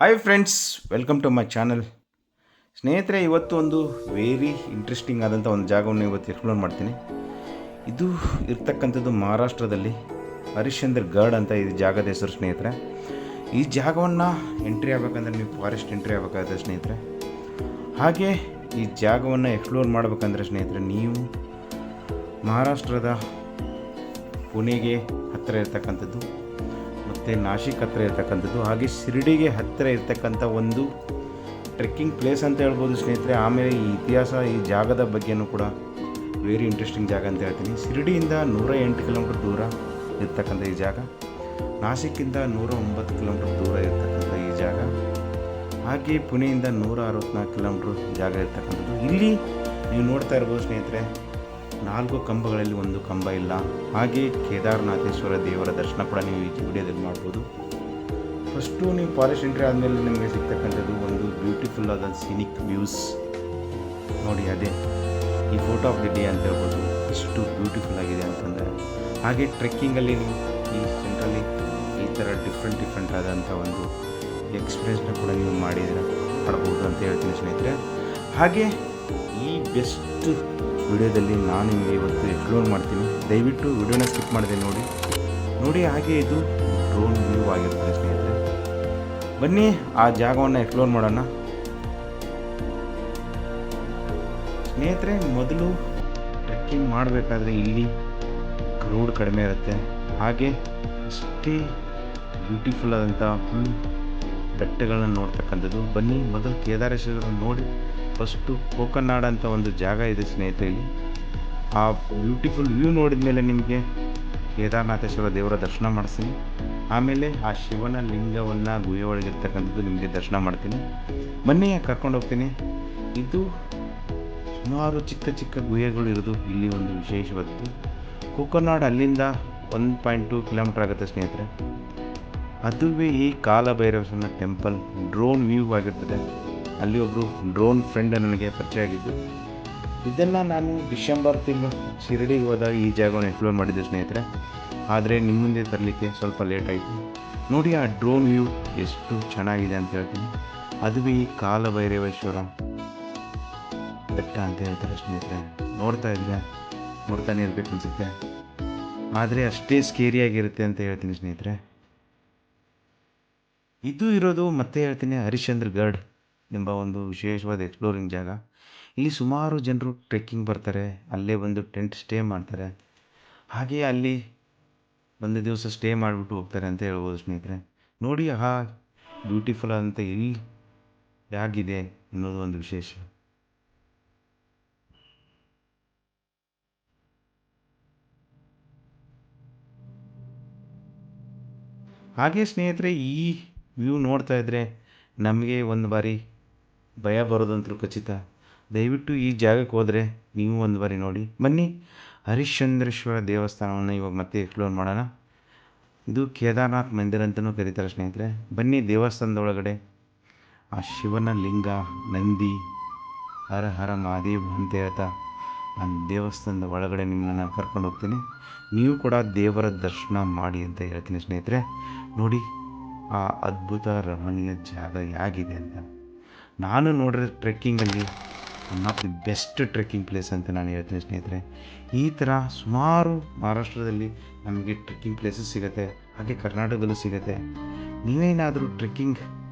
Hi friends, welcome to my channel. ಸ್ನೇಹಿತರೆ, ಇವತ್ತು ಒಂದು ವೆರಿ ಇಂಟ್ರೆಸ್ಟಿಂಗ್ ಆದಂಥ ಒಂದು ಜಾಗವನ್ನು ಇವತ್ತು ಎಕ್ಸ್ಪ್ಲೋರ್ ಮಾಡ್ತೀನಿ. ಇದು ಇರ್ತಕ್ಕಂಥದ್ದು ಮಹಾರಾಷ್ಟ್ರದಲ್ಲಿ ಹರಿಶ್ಚಂದ್ರ ಗಢ್ ಅಂತ ಈ ಜಾಗದ ಹೆಸರು ಸ್ನೇಹಿತರೆ. ಈ ಜಾಗವನ್ನು ಎಂಟ್ರಿ ಆಗಬೇಕಂದ್ರೆ ನೀವು ಫಾರೆಸ್ಟ್ ಎಂಟ್ರಿ ಆಗಬೇಕಾಗುತ್ತೆ ಸ್ನೇಹಿತರೆ. ಹಾಗೆ ಈ ಜಾಗವನ್ನು ಎಕ್ಸ್ಪ್ಲೋರ್ ಮಾಡಬೇಕಂದ್ರೆ ಸ್ನೇಹಿತರೆ, ನೀವು ಮಹಾರಾಷ್ಟ್ರದ ಪುಣೆಗೆ ಹತ್ತಿರ ಇರ್ತಕ್ಕಂಥದ್ದು ಮತ್ತು ನಾಶಿಕ್ ಹತ್ತಿರ ಇರ್ತಕ್ಕಂಥದ್ದು, ಹಾಗೆ ಶಿರ್ಡಿಗೆ ಹತ್ತಿರ ಇರ್ತಕ್ಕಂಥ ಒಂದು ಟ್ರೆಕ್ಕಿಂಗ್ ಪ್ಲೇಸ್ ಅಂತ ಹೇಳ್ಬೋದು ಸ್ನೇಹಿತರೆ. ಆಮೇಲೆ ಈ ಇತಿಹಾಸ, ಈ ಜಾಗದ ಬಗ್ಗೆಯೂ ಕೂಡ ವೆರಿ ಇಂಟ್ರೆಸ್ಟಿಂಗ್ ಜಾಗ ಅಂತ ಹೇಳ್ತೀನಿ. ಶಿರ್ಡಿಯಿಂದ 108 ಕಿಲೋಮೀಟರ್ ದೂರ ಇರ್ತಕ್ಕಂಥ ಈ ಜಾಗ, ನಾಸಿಕ್ಕಿಂದ 109 ಕಿಲೋಮೀಟರ್ ದೂರ ಇರ್ತಕ್ಕಂಥ ಈ ಜಾಗ, ಹಾಗೆ ಪುಣೆಯಿಂದ 164 ಕಿಲೋಮೀಟ್ರ್ ಜಾಗ ಇರ್ತಕ್ಕಂಥದ್ದು. ಇಲ್ಲಿ ನೀವು ನೋಡ್ತಾ ಇರ್ಬೋದು ಸ್ನೇಹಿತರೆ, 4 ಕಂಬಗಳಲ್ಲಿ ಒಂದು ಕಂಬ ಇಲ್ಲ. ಹಾಗೆ ಕೇದಾರನಾಥೇಶ್ವರ ದೇವರ ದರ್ಶನ ಕೂಡ ನೀವು ಈ ವಿಡಿಯೋದಲ್ಲಿ ಮಾಡ್ಬೋದು. ಫಸ್ಟು ನೀವು ಫಾರೆಸ್ಟ್ ಎಂಟ್ರಿ ಆದಮೇಲೆ ನಿಮಗೆ ಸಿಗ್ತಕ್ಕಂಥದ್ದು ಒಂದು ಬ್ಯೂಟಿಫುಲ್ ಆದ ಸಿನಿಕ್ ವ್ಯೂಸ್ ನೋಡಿ. ಅದೇ ಈ ಫೋಟೋ ಆಫ್ ದಿ ಡೇ ಅಂತ ಹೇಳ್ಬೋದು, ಎಷ್ಟು ಬ್ಯೂಟಿಫುಲ್ ಆಗಿದೆ ಅಂತಂದರೆ. ಹಾಗೆ ಟ್ರೆಕ್ಕಿಂಗಲ್ಲಿ ನೀವು ಈ ಸೆಂಟ್ರಲ್ಲಿ ಈ ಥರ ಡಿಫ್ರೆಂಟ್ ಆದಂಥ ಒಂದು ಎಕ್ಸ್ಪೀರಿಯನ್ಸ್ನ ಕೂಡ ನೀವು ಮಾಡ್ಬೋದು ಅಂತ ಹೇಳ್ತೀನಿ ಸ್ನೇಹಿತರೆ. ಹಾಗೆ ಈ ಬೆಸ್ಟ್ ವಿಡಿಯೋದಲ್ಲಿ ನಾನು ನಿಮಗೆ ಇವತ್ತು ಎಕ್ಸ್ಪ್ಲೋರ್ ಮಾಡ್ತೀನಿ. ದಯವಿಟ್ಟು ವಿಡಿಯೋನ ಸ್ಕಿಪ್ ಮಾಡಿದೆ ನೋಡಿ. ಹಾಗೆ ಇದು ಡ್ರೋನ್ ವ್ಯೂ ಆಗಿರ್ತದೆ ಸ್ನೇಹಿತರೆ. ಬನ್ನಿ ಆ ಜಾಗವನ್ನು ಎಕ್ಸ್ಪ್ಲೋರ್ ಮಾಡೋಣ ಸ್ನೇಹಿತರೆ. ಮೊದಲು ಟ್ರೆಕ್ಕಿಂಗ್ ಮಾಡಬೇಕಾದ್ರೆ ಇಲ್ಲಿ ಕ್ರೌಡ್ ಕಡಿಮೆ ಇರುತ್ತೆ. ಹಾಗೆ ಅಷ್ಟೇ ಬ್ಯೂಟಿಫುಲ್ ಆದಂಥ ಫುಲ್ ಬೆಟ್ಟಗಳನ್ನ ನೋಡ್ತಕ್ಕಂಥದ್ದು. ಬನ್ನಿ ಮೊದಲು ಕೇದಾರೇಶ್ವರ ನೋಡಿ. ಫಸ್ಟು ಕೋಕನಾಡ್ ಅಂತ ಒಂದು ಜಾಗ ಇದೆ ಸ್ನೇಹಿತರೆ. ಇಲ್ಲಿ ಆ ಬ್ಯೂಟಿಫುಲ್ ವ್ಯೂ ನೋಡಿದ ಮೇಲೆ ನಿಮಗೆ ಕೇದಾರನಾಥೇಶ್ವರ ದೇವರ ದರ್ಶನ ಮಾಡಿಸ್ತೀನಿ. ಆಮೇಲೆ ಆ ಶಿವನ ಲಿಂಗವನ್ನು ಗುಹೆ ಒಳಗಿರ್ತಕ್ಕಂಥದ್ದು ನಿಮಗೆ ದರ್ಶನ ಮಾಡ್ತೀನಿ. ಬನ್ನಿ ಕರ್ಕೊಂಡು ಹೋಗ್ತೀನಿ. ಇದು ಸುಮಾರು ಚಿಕ್ಕ ಗುಹೆಗಳು ಇರೋದು ಇಲ್ಲಿ ಒಂದು ವಿಶೇಷವಾದದ್ದು. ಕೋಕನಾಡ್ ಅಲ್ಲಿಂದ 1.2 ಕಿಲೋಮೀಟರ್ ಆಗುತ್ತೆ ಸ್ನೇಹಿತರೆ. ಅದುವೇ ಈ ಕಾಲಭೈರವನ ಟೆಂಪಲ್ ಡ್ರೋನ್ ವ್ಯೂ ಆಗಿರ್ತದೆ. ಅಲ್ಲಿ ಒಬ್ಬರು ಡ್ರೋನ್ ಫ್ರೆಂಡ್ ನನಗೆ ಪರಿಚಯ ಆಗಿದ್ದು. ಇದನ್ನು ನಾನು ಡಿಸೆಂಬರ್ ತಿಂಗಳು ಶಿರಡಿಗೆ ಹೋದಾಗ ಈ ಜಾಗವನ್ನು ಎಕ್ಸ್ಪ್ಲೋರ್ ಮಾಡಿದ್ದೆ ಸ್ನೇಹಿತರೆ. ಆದರೆ ನಿಮ್ಮ ಮುಂದೆ ತರಲಿಕ್ಕೆ ಸ್ವಲ್ಪ ಲೇಟ್ ಆಯಿತು. ನೋಡಿ ಆ ಡ್ರೋನ್ ವ್ಯೂ ಎಷ್ಟು ಚೆನ್ನಾಗಿದೆ ಅಂತ ಹೇಳ್ತೀನಿ. ಅದುವೇ ಈ ಕಾಲಭೈರವೇಶ್ವರ ಬೆಟ್ಟ ಅಂತ ಹೇಳ್ತಾರೆ ಸ್ನೇಹಿತರೆ. ನೋಡ್ತಾನೆ ಇರಬೇಕು ಅನಿಸುತ್ತೆ, ಆದರೆ ಅಷ್ಟೇ ಸ್ಕೇರಿಯಾಗಿರುತ್ತೆ ಅಂತ ಹೇಳ್ತೀನಿ ಸ್ನೇಹಿತರೆ. ಇದು ಇರೋದು ಮತ್ತೆ ಹೇಳ್ತೀನಿ ಹರಿಶ್ಚಂದ್ರ ಗಢ್ ಎಂಬ ಒಂದು ವಿಶೇಷವಾದ ಎಕ್ಸ್ಪ್ಲೋರಿಂಗ್ ಜಾಗ. ಇಲ್ಲಿ ಸುಮಾರು ಜನರು ಟ್ರೆಕ್ಕಿಂಗ್ ಬರ್ತಾರೆ, ಅಲ್ಲೇ ಬಂದು ಟೆಂಟ್ ಸ್ಟೇ ಮಾಡ್ತಾರೆ. ಹಾಗೆ ಅಲ್ಲಿ ಒಂದು ದಿವಸ ಸ್ಟೇ ಮಾಡಿಬಿಟ್ಟು ಹೋಗ್ತಾರೆ ಅಂತ ಹೇಳ್ಬೋದು ಸ್ನೇಹಿತರೆ. ನೋಡಿ ಆ ಬ್ಯೂಟಿಫುಲ್ ಆದಂಥ ಇಲ್ಲಿ ಹೇಗಿದೆ ಅನ್ನೋದು ಒಂದು ವಿಶೇಷ. ಹಾಗೆ ಸ್ನೇಹಿತರೆ, ಈ ವ್ಯೂ ನೋಡ್ತಾ ಇದ್ದರೆ ನಮಗೆ ಒಂದು ಬಾರಿ ಭಯ ಬರೋದಂತೂ ಖಚಿತ. ದಯವಿಟ್ಟು ಈ ಜಾಗಕ್ಕೆ ಹೋದರೆ ನೀವು ಒಂದು ಬಾರಿ ನೋಡಿ. ಬನ್ನಿ ಹರಿಶ್ಚಂದ್ರೇಶ್ವರ ದೇವಸ್ಥಾನವನ್ನು ಇವಾಗ ಮತ್ತೆ ಎಕ್ಸ್ಪ್ಲೋರ್ ಮಾಡೋಣ. ಇದು ಕೇದಾರನಾಥ್ ಮಂದಿರ ಅಂತಲೂ ಕರೀತಾರೆ ಸ್ನೇಹಿತರೆ. ಬನ್ನಿ ದೇವಸ್ಥಾನದ ಒಳಗಡೆ ಆ ಶಿವನ ಲಿಂಗ, ನಂದಿ, ಹರ ಹರ ಮಹಾದೇವ್ ಅಂತ ಹೇಳ್ತಾ ಆ ದೇವಸ್ಥಾನದ ಒಳಗಡೆ ನಿಮ್ಮನ್ನು ಕರ್ಕೊಂಡು ಹೋಗ್ತೀನಿ. ನೀವು ಕೂಡ ದೇವರ ದರ್ಶನ ಮಾಡಿ ಅಂತ ಹೇಳ್ತೀನಿ ಸ್ನೇಹಿತರೆ. ನೋಡಿ ಆ ಅದ್ಭುತ ರಮಣೀಯ ಜಾಗ ಹೇಗಿದೆ ಅಂತ. ನಾನು ನೋಡಿರೋ ಟ್ರೆಕ್ಕಿಂಗಲ್ಲಿ one of the best trekking place ಅಂತ ನಾನು ಹೇಳ್ತೀನಿ ಸ್ನೇಹಿತರೆ. ಈ ಥರ ಸುಮಾರು ಮಹಾರಾಷ್ಟ್ರದಲ್ಲಿ ನಮಗೆ ಟ್ರೆಕ್ಕಿಂಗ್ ಪ್ಲೇಸಸ್ ಸಿಗುತ್ತೆ, ಹಾಗೆ ಕರ್ನಾಟಕದಲ್ಲೂ ಸಿಗುತ್ತೆ. ನೀವೇನಾದರೂ ಟ್ರೆಕ್ಕಿಂಗ್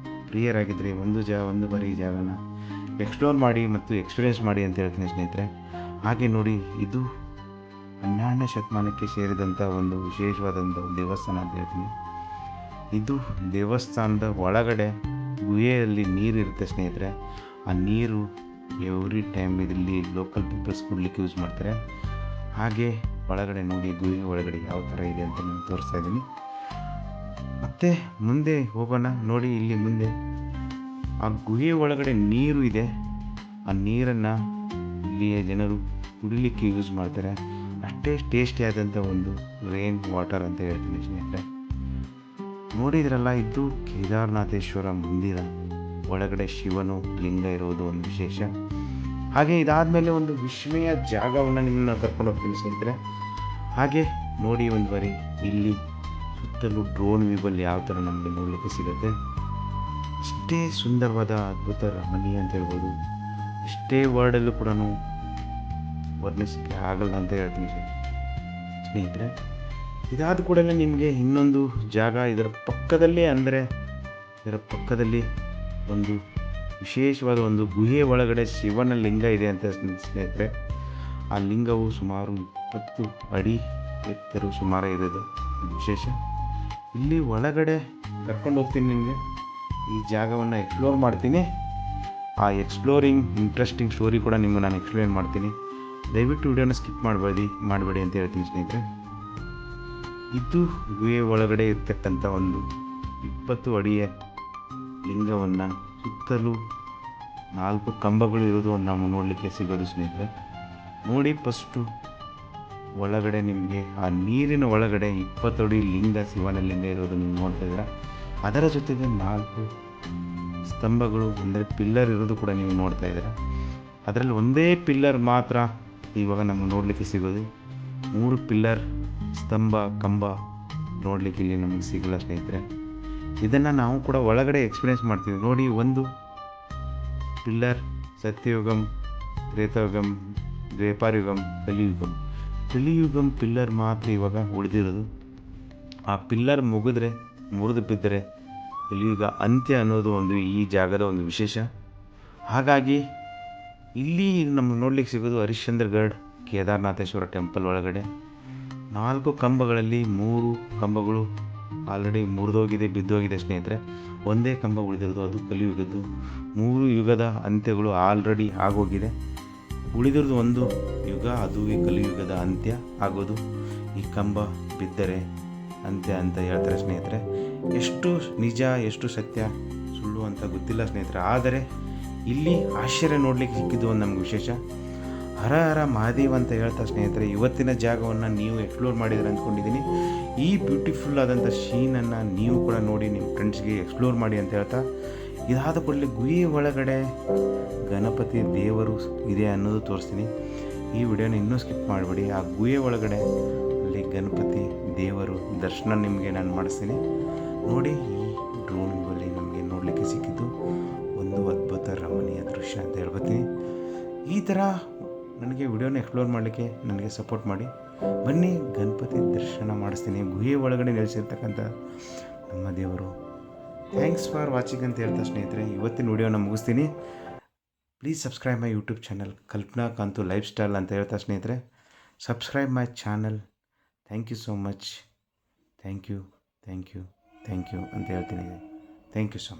ಪ್ರಿಯರ್ ಆಗಿದ್ದರೆ ಒಂದು ಬಾರಿ ಈ ಜಾಗನ ಎಕ್ಸ್ಪ್ಲೋರ್ ಮಾಡಿ ಮತ್ತು ಎಕ್ಸ್ಪೀರಿಯೆನ್ಸ್ ಮಾಡಿ ಅಂತ ಹೇಳ್ತೀನಿ ಸ್ನೇಹಿತರೆ. ಹಾಗೆ ನೋಡಿ, ಇದು 12ನೇ ಶತಮಾನಕ್ಕೆ ಸೇರಿದಂಥ ಒಂದು ವಿಶೇಷವಾದಂಥ ದೇವಸ್ಥಾನ ಅಂತ ಹೇಳ್ತೀನಿ. ಇದು ದೇವಸ್ಥಾನದ ಒಳಗಡೆ ಗುಹೆಯಲ್ಲಿ ನೀರಿರುತ್ತೆ ಸ್ನೇಹಿತರೆ. ಆ ನೀರು ಎವ್ರಿ ಟೈಮ್ ಇದರಲ್ಲಿ ಲೋಕಲ್ ಪೀಪಲ್ಸ್ ಕುಡ್ಲಿಕ್ಕೆ ಯೂಸ್ ಮಾಡ್ತಾರೆ. ಹಾಗೆ ಒಳಗಡೆ ನೋಡಿ, ಗುಹೆ ಒಳಗಡೆ ಯಾವ ಥರ ಇದೆ ಅಂತ ನಾನು ತೋರಿಸ್ತಾ ಇದ್ದೀನಿ. ಮತ್ತು ಮುಂದೆ ಹೋಗೋಣ. ನೋಡಿ ಇಲ್ಲಿ ಮುಂದೆ ಆ ಗುಹೆ ಒಳಗಡೆ ನೀರು ಇದೆ. ಆ ನೀರನ್ನು ಇಲ್ಲಿಯ ಜನರು ಕುಡಿಲಿಕ್ಕೆ ಯೂಸ್ ಮಾಡ್ತಾರೆ. ಅಷ್ಟೇ ಟೇಸ್ಟಿ ಆದಂಥ ಒಂದು ರೈನ್ ವಾಟರ್ ಅಂತ ಹೇಳ್ತೀನಿ ಸ್ನೇಹಿತರೆ. ನೋಡಿದ್ರಲ್ಲ, ಇದು ಕೇದಾರನಾಥೇಶ್ವರ ಮಂದಿರ ಒಳಗಡೆ ಶಿವನು ಲಿಂಗ ಇರೋದು ಒಂದು ವಿಶೇಷ. ಹಾಗೆ ಇದಾದಮೇಲೆ ಒಂದು ವಿಸ್ಮಯ ಜಾಗವನ್ನು ನಿಮ್ಮನ್ನ ಕರ್ಕೊಂಡು ಹೋಗ್ತೀನಿ ಸ್ನೇಹಿತರೆ. ಹಾಗೆ ನೋಡಿ ಒಂದು ಬಾರಿ ಇಲ್ಲಿ ಸುತ್ತಲೂ ಡ್ರೋನ್ ವ್ಯೂವಲ್ಲಿ ಯಾವ ಥರ ನಮಗೆ ನೋಡಲಿಕ್ಕೆ ಸಿಗುತ್ತೆ. ಇಷ್ಟೇ ಸುಂದರವಾದ ಅದ್ಭುತ ರಮಣೀಯ ಅಂತ ಹೇಳ್ಬೋದು. ಎಷ್ಟೇ ವರ್ಡಲ್ಲೂ ಕೂಡ ವರ್ಣಿಸೋಕ್ಕೆ ಆಗಲ್ಲ ಅಂತ ಹೇಳ್ತೀನಿ ಸ್ನೇಹಿತರೆ. ಇದಾದ ಕೂಡಲೇ ನಿಮಗೆ ಇನ್ನೊಂದು ಜಾಗ ಇದರ ಪಕ್ಕದಲ್ಲೇ, ಅಂದರೆ ಇದರ ಪಕ್ಕದಲ್ಲಿ ಒಂದು ವಿಶೇಷವಾದ ಒಂದು ಗುಹೆ ಒಳಗಡೆ ಶಿವನ ಲಿಂಗ ಇದೆ ಅಂತ ಸ್ನೇಹಿತರೆ. ಆ ಲಿಂಗವು ಸುಮಾರು 20 ಅಡಿ ಎತ್ತರು ಸುಮಾರು ಇರೋದು ವಿಶೇಷ. ಇಲ್ಲಿ ಒಳಗಡೆ ಕರ್ಕೊಂಡು ಹೋಗ್ತೀನಿ ನಿಮಗೆ, ಈ ಜಾಗವನ್ನು ಎಕ್ಸ್ಪ್ಲೋರ್ ಮಾಡ್ತೀನಿ. ಆ ಎಕ್ಸ್ಪ್ಲೋರಿಂಗ್ ಇಂಟ್ರೆಸ್ಟಿಂಗ್ ಸ್ಟೋರಿ ಕೂಡ ನಿಮಗೆ ನಾನು ಎಕ್ಸ್ಪ್ಲೇನ್ ಮಾಡ್ತೀನಿ. ದಯವಿಟ್ಟು ವಿಡಿಯೋನ ಸ್ಕಿಪ್ ಮಾಡಬೇಡಿ ಅಂತ ಹೇಳ್ತೀನಿ ಸ್ನೇಹಿತರೆ. ಇದು ಗುಹೆ ಒಳಗಡೆ ಇರ್ತಕ್ಕಂಥ ಒಂದು 20 ಅಡಿಯ ಲಿಂಗವನ್ನು ಸುತ್ತಲೂ 4 ಕಂಬಗಳು ಇರೋದು ನಾವು ನೋಡಲಿಕ್ಕೆ ಸಿಗೋದು ಸ್ನೇಹಿತರೆ. ನೋಡಿ, ಫಸ್ಟು ಒಳಗಡೆ ನಿಮಗೆ ಆ ನೀರಿನ ಒಳಗಡೆ 20 ಅಡಿ ಲಿಂಗ, ಶಿವನ ಲಿಂಗ ಇರೋದು ನೀವು ನೋಡ್ತಾ ಇದ್ದೀರಾ. ಅದರ ಜೊತೆಗೆ 4 ಸ್ತಂಭಗಳು, ಅಂದರೆ ಪಿಲ್ಲರ್ ಇರೋದು ಕೂಡ ನೀವು ನೋಡ್ತಾ ಇದ್ದೀರಾ. ಅದರಲ್ಲಿ ಒಂದೇ ಪಿಲ್ಲರ್ ಮಾತ್ರ ಇವಾಗ ನಮಗೆ ನೋಡಲಿಕ್ಕೆ ಸಿಗೋದು. 3 ಪಿಲ್ಲರ್, ಸ್ತಂಭ, ಕಂಬ ನೋಡಲಿಕ್ಕೆ ಇಲ್ಲಿ ನಮಗೆ ಸಿಗಲ್ಲ ಸ್ನೇಹಿತರೆ. ಇದನ್ನು ನಾವು ಕೂಡ ಒಳಗಡೆ ಎಕ್ಸ್ಪೀರಿಯೆನ್ಸ್ ಮಾಡ್ತೀವಿ. ನೋಡಿ, ಒಂದು ಪಿಲ್ಲರ್ ಸತ್ಯಯುಗಂ, ತ್ರೇತಾಯುಗಂ, ದ್ವೇಪಾರಯುಗಂ, ಕಲಿಯುಗಂ ಪಿಲ್ಲರ್ ಮಾತ್ರ ಇವಾಗ ಉಳಿದಿರೋದು. ಆ ಪಿಲ್ಲರ್ ಮುರಿದು ಬಿದ್ದರೆ ಕಲಿಯುಗ ಅಂತ್ಯ ಅನ್ನೋದು ಒಂದು ಈ ಜಾಗದ ಒಂದು ವಿಶೇಷ. ಹಾಗಾಗಿ ಇಲ್ಲಿ ನಮಗೆ ನೋಡ್ಲಿಕ್ಕೆ ಸಿಗೋದು ಹರಿಶ್ಚಂದ್ರಗಢ ಕೇದಾರನಾಥೇಶ್ವರ ಟೆಂಪಲ್ ಒಳಗಡೆ 4 ಕಂಬಗಳಲ್ಲಿ 3 ಕಂಬಗಳು ಆಲ್ರೆಡಿ ಬಿದ್ದೋಗಿದೆ ಸ್ನೇಹಿತರೆ. ಒಂದೇ ಕಂಬ ಉಳಿದಿರೋದು, ಅದು ಕಲಿಯುಗದ್ದು. 3 ಯುಗದ ಅಂತ್ಯಗಳು ಆಲ್ರೆಡಿ ಆಗೋಗಿದೆ. ಉಳಿದಿರೋದು ಒಂದು ಯುಗ, ಅದು ಈ ಕಲಿಯುಗದ ಅಂತ್ಯ ಆಗೋದು. ಈ ಕಂಬ ಬಿದ್ದರೆ ಅಂತ್ಯ ಅಂತ ಹೇಳ್ತಾರೆ ಸ್ನೇಹಿತರೆ. ಎಷ್ಟು ನಿಜ ಎಷ್ಟು ಸತ್ಯ ಸುಳ್ಳು ಅಂತ ಗೊತ್ತಿಲ್ಲ ಸ್ನೇಹಿತರೆ. ಆದರೆ ಇಲ್ಲಿ ಆಶ್ಚರ್ಯ ನೋಡಲಿಕ್ಕೆ ಸಿಕ್ಕಿದ್ದು ಒಂದು ನಮ್ಗೆ ವಿಶೇಷ. ಹರ ಹರ ಮಹಾದೇವ್ ಅಂತ ಹೇಳ್ತಾ ಸ್ನೇಹಿತರೆ, ಇವತ್ತಿನ ಜಾಗವನ್ನು ನೀವು ಎಕ್ಸ್ಪ್ಲೋರ್ ಮಾಡಿದ್ರೆ ಅಂದ್ಕೊಂಡಿದ್ದೀನಿ. ಈ ಬ್ಯೂಟಿಫುಲ್ ಆದಂಥ ಶೀನನ್ನು ನೀವು ಕೂಡ ನೋಡಿ ನಿಮ್ಮ ಫ್ರೆಂಡ್ಸ್ಗೆ ಎಕ್ಸ್ಪ್ಲೋರ್ ಮಾಡಿ ಅಂತ ಹೇಳ್ತಾ, ಇದಾದ ಕೂಡಲೇ ಗುಹೆ ಒಳಗಡೆ ಗಣಪತಿ ದೇವರು ಇದೆ ಅನ್ನೋದು ತೋರಿಸ್ತೀನಿ. ಈ ವಿಡಿಯೋನ ಇನ್ನೂ ಸ್ಕಿಪ್ ಮಾಡಬೇಡಿ. ಆ ಗುಹೆ ಒಳಗಡೆ ಅಲ್ಲಿ ಗಣಪತಿ ದೇವರು ದರ್ಶನ ನಿಮಗೆ ನಾನು ಮಾಡಿಸ್ತೀನಿ ನೋಡಿ. ಈ ಡ್ರೋನ್ಗಳಲ್ಲಿ ನಮಗೆ ನೋಡಲಿಕ್ಕೆ ಸಿಕ್ಕಿದ್ದು ಒಂದು ಅದ್ಭುತ ರಮಣೀಯ ದೃಶ್ಯ ಅಂತ ಹೇಳ್ಕೊತೀನಿ. ಈ ಥರ ನನಗೆ ವಿಡಿಯೋನ ಎಕ್ಸ್ಪ್ಲೋರ್ ಮಾಡಲಿಕ್ಕೆ ನನಗೆ ಸಪೋರ್ಟ್ ಮಾಡಿ. ಬನ್ನಿ, ಗಣಪತಿ ದರ್ಶನ ಮಾಡಿಸ್ತೀನಿ. ಗುಹೆ ಒಳಗಡೆ ನೆಲೆಸಿರ್ತಕ್ಕಂಥ ನಮ್ಮ ದೇವರು. ಥ್ಯಾಂಕ್ಸ್ ಫಾರ್ ವಾಚಿಂಗ್ ಅಂತ ಹೇಳ್ತಾ ಸ್ನೇಹಿತರೆ, ಇವತ್ತಿನ ವಿಡಿಯೋನ ಮುಗಿಸ್ತೀನಿ. Please subscribe my YouTube channel Kalpana Kanthu lifestyle ಅಂತ ಹೇಳ್ತಾ ಸ್ನೇಹಿತರೆ, subscribe my channel. Thank you so much. Thank you ಅಂತ ಹೇಳ್ತೀನಿ. Thank you so much.